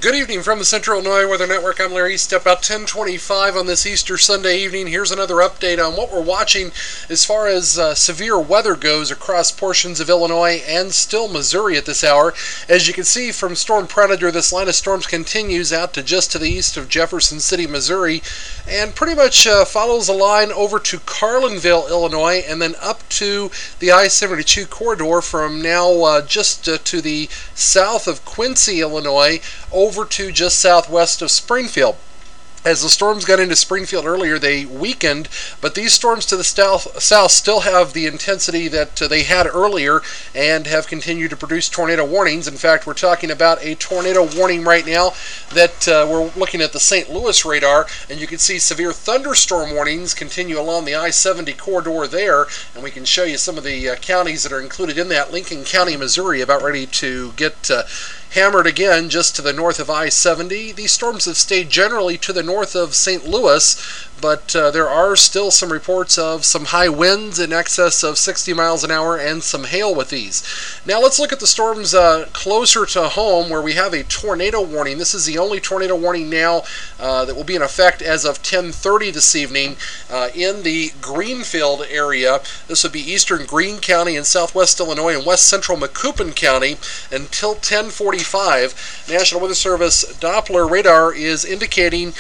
Good evening from the Central Illinois Weather Network. I'm Larry East. About 10:25 on this Easter Sunday evening. Here's another update on what we're watching as far as severe weather goes across portions of Illinois and still Missouri at this hour. As you can see from Storm Predator, this line of storms continues out to just to the east of Jefferson City, Missouri, and pretty much follows a line over to Carlinville, Illinois, and then up to the I-72 corridor from now just to the south of Quincy, Illinois, over to just southwest of Springfield. As the storms got into Springfield earlier, they weakened, but these storms to the south still have the intensity that they had earlier and have continued to produce tornado warnings. In fact, we're talking about a tornado warning right now that we're looking at the St. Louis radar, and you can see severe thunderstorm warnings continue along the I-70 corridor there, and we can show you some of the counties that are included in that. Lincoln County, Missouri, about ready to get hammered again just to the north of I-70. These storms have stayed generally to the north of St. Louis, but there are still some reports of some high winds in excess of 60 miles an hour and some hail with these. Now let's look at the storms closer to home where we have a tornado warning. This is the only tornado warning now that will be in effect as of 10:30 this evening in the Greenfield area. This would be eastern Greene County in southwest Illinois and west central Macoupin County until 10:45. National Weather Service Doppler radar is indicating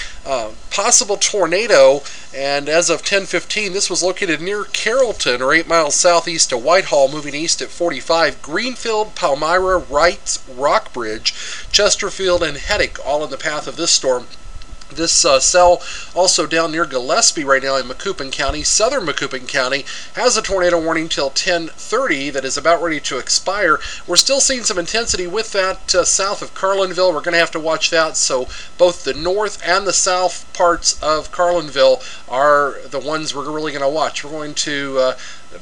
possible tornado, and as of 10:15, this was located near Carrollton, or 8 miles southeast of Whitehall, moving east at 45. Greenfield, Palmyra, Wright, Rockbridge, Chesterfield, and Heddick all in the path of this storm. This cell also down near Gillespie right now in Macoupin County. Southern Macoupin County has a tornado warning till 10:30 that is about ready to expire. We're still seeing some intensity with that south of Carlinville. We're going to have to watch that. So both the north and the south parts of Carlinville are the ones we're really going to watch. We're going to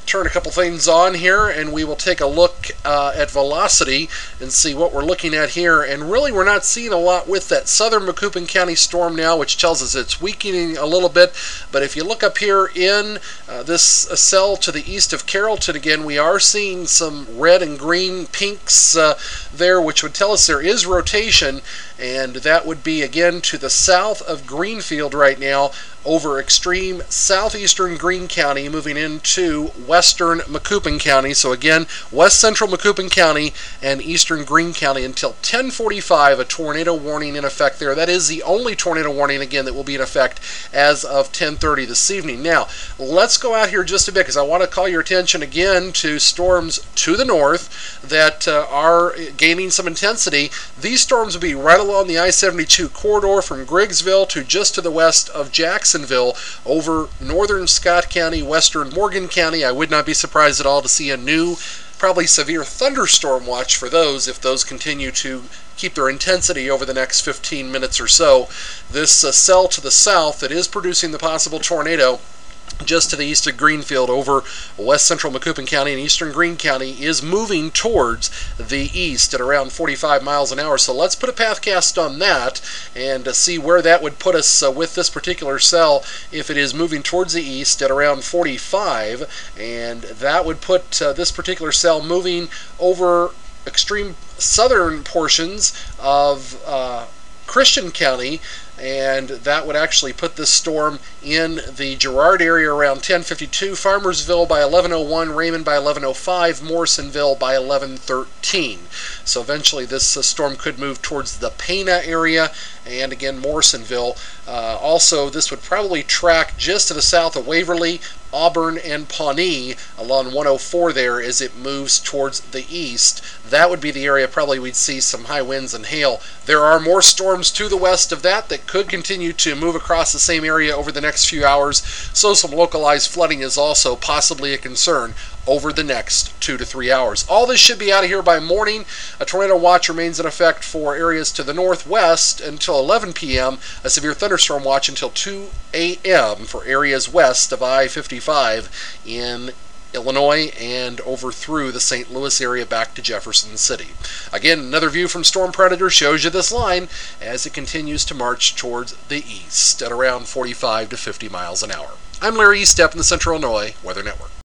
turn a couple things on here, and we will take a look at velocity and see what we're looking at here. And really, we're not seeing a lot with that southern Macoupin County storm now, which tells us it's weakening a little bit. But if you look up here in this cell to the east of Carrollton, again, we are seeing some red and green pinks there, which would tell us there is rotation, and that would be again to the south of Greenfield right now, over extreme southeastern Greene County, moving into western Macoupin County. So again, west central Macoupin County and eastern Greene County until 10:45, a tornado warning in effect there. That is the only tornado warning, again, that will be in effect as of 10:30 this evening. Now, let's go out here just a bit, because I want to call your attention again to storms to the north that are gaining some intensity. These storms will be right along the I-72 corridor from Griggsville to just to the west of Jacksonville, over northern Scott County, western Morgan County. I would not be surprised at all to see a new, probably severe thunderstorm watch for those if those continue to keep their intensity over the next 15 minutes or so. This cell to the south that is producing the possible tornado just to the east of Greenfield over west central Macoupin County and eastern Greene County is moving towards the east at around 45 miles an hour. So let's put a pathcast on that and see where that would put us with this particular cell if it is moving towards the east at around 45, and that would put this particular cell moving over extreme southern portions of Christian County, and that would actually put this storm in the Girard area around 10:52, Farmersville by 11:01, Raymond by 11:05, Morrisonville by 11:13. So eventually this storm could move towards the Pana area, and again Morrisonville. Also, this would probably track just to the south of Waverly, Auburn, and Pawnee along 104 there as it moves towards the east. That would be the area probably we'd see some high winds and hail. There are more storms to the west of that could continue to move across the same area over the next few hours, so some localized flooding is also possibly a concern over the next 2 to 3 hours. All this should be out of here by morning. A tornado watch remains in effect for areas to the northwest until 11 p.m., a severe thunderstorm watch until 2 a.m. for areas west of I-55 in Illinois and over through the St. Louis area back to Jefferson City. Again, another view from Storm Predator shows you this line as it continues to march towards the east at around 45 to 50 miles an hour. I'm Larry Eastep in the Central Illinois Weather Network.